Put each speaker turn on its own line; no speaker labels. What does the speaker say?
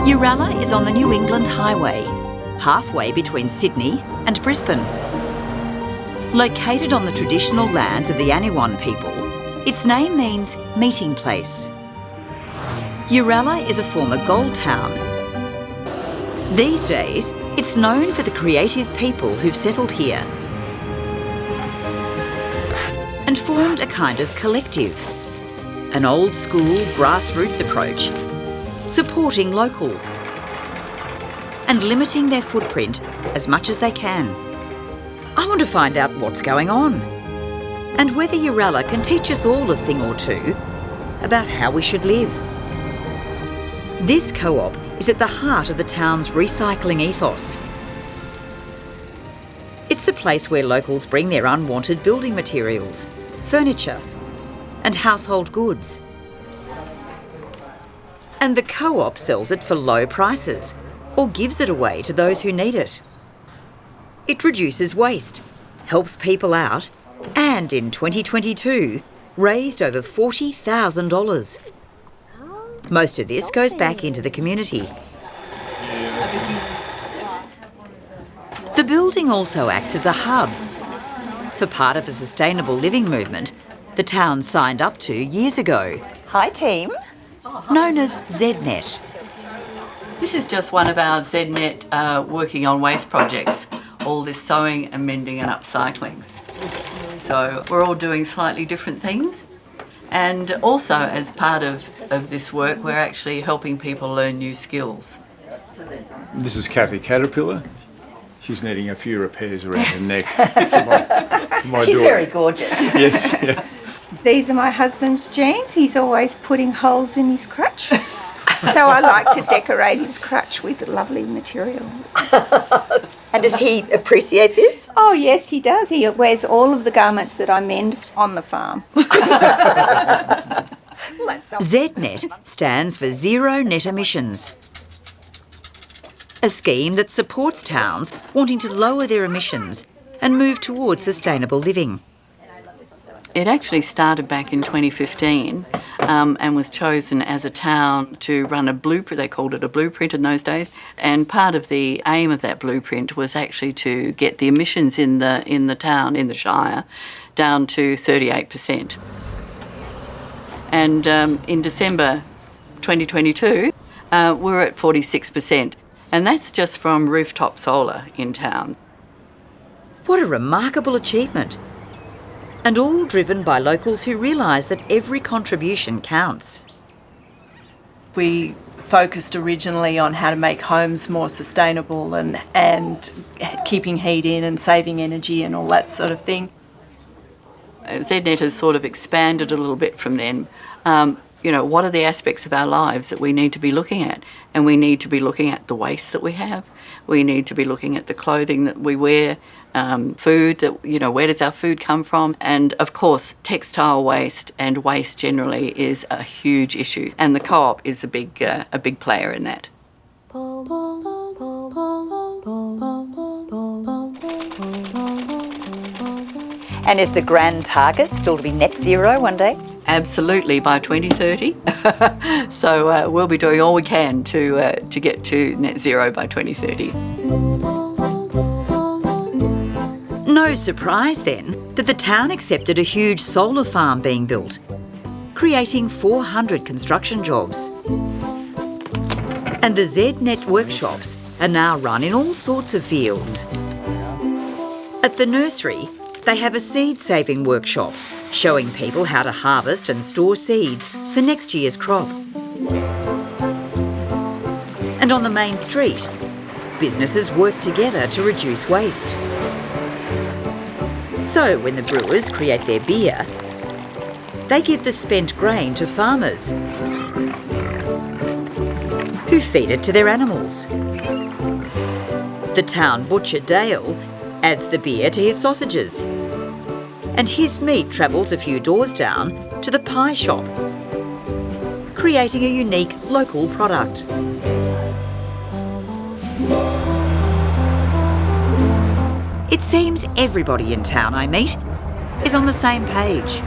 Uralla is on the New England Highway, halfway between Sydney and Brisbane. Located on the traditional lands of the Aniwan people, its name means meeting place. Uralla is a former gold town. These days, it's known for the creative people who've settled here and formed a kind of collective, an old-school grassroots approach, supporting local and limiting their footprint as much as they can. I want to find out what's going on and whether Uralla can teach us all a thing or two about how we should live. This co-op is at the heart of the town's recycling ethos. It's the place where locals bring their unwanted building materials, furniture and household goods. And the co-op sells it for low prices or gives it away to those who need it. It reduces waste, helps people out, and in 2022 raised over $40,000. Most of this goes back into the community. The building also acts as a hub for part of a sustainable living movement the town signed up to years ago. Hi team. Known as ZNet.
This is just one of our ZNet working on waste projects, all this sewing and mending and upcyclings. So we're all doing slightly different things. And also as part of this work, we're actually helping people learn new skills.
This is Kathy Caterpillar. She's needing a few repairs around her neck for my
She's
daughter.
very gorgeous.
Yes, yeah.
These are my husband's jeans. He's always putting holes in his crutch. So I like to decorate his crutch with lovely material.
And does he appreciate this?
Oh yes, he does. He wears all of the garments that I mend on the farm.
ZNet stands for Zero Net Emissions, a scheme that supports towns wanting to lower their emissions and move towards sustainable living.
It actually started back in 2015 and was chosen as a town to run a blueprint. They called it a blueprint in those days. And part of the aim of that blueprint was actually to get the emissions in the town, in the Shire, down to 38%. And in December 2022, we're at 46%. And that's just from rooftop solar in town.
What a remarkable achievement. And all driven by locals who realise that every contribution counts.
We focused originally on how to make homes more sustainable and keeping heat in and saving energy and all that sort of thing.
ZNet has sort of expanded a little bit from then. What are the aspects of our lives that we need to be looking at? And we need to be looking at the waste that we have. We need to be looking at the clothing that we wear, food, that where does our food come from? And of course, textile waste and waste generally is a huge issue. And the co-op is a big player in that.
And is the grand target still to be net zero one day?
Absolutely, by 2030. So we'll be doing all we can to get to net zero by 2030.
No surprise then that the town accepted a huge solar farm being built, creating 400 construction jobs. And the ZNet workshops are now run in all sorts of fields. At the nursery, they have a seed-saving workshop showing people how to harvest and store seeds for next year's crop. And on the main street, businesses work together to reduce waste. So when the brewers create their beer, they give the spent grain to farmers who feed it to their animals. The town butcher Dale adds the beer to his sausages, and his meat travels a few doors down to the pie shop, creating a unique local product. It seems everybody in town I meet is on the same page.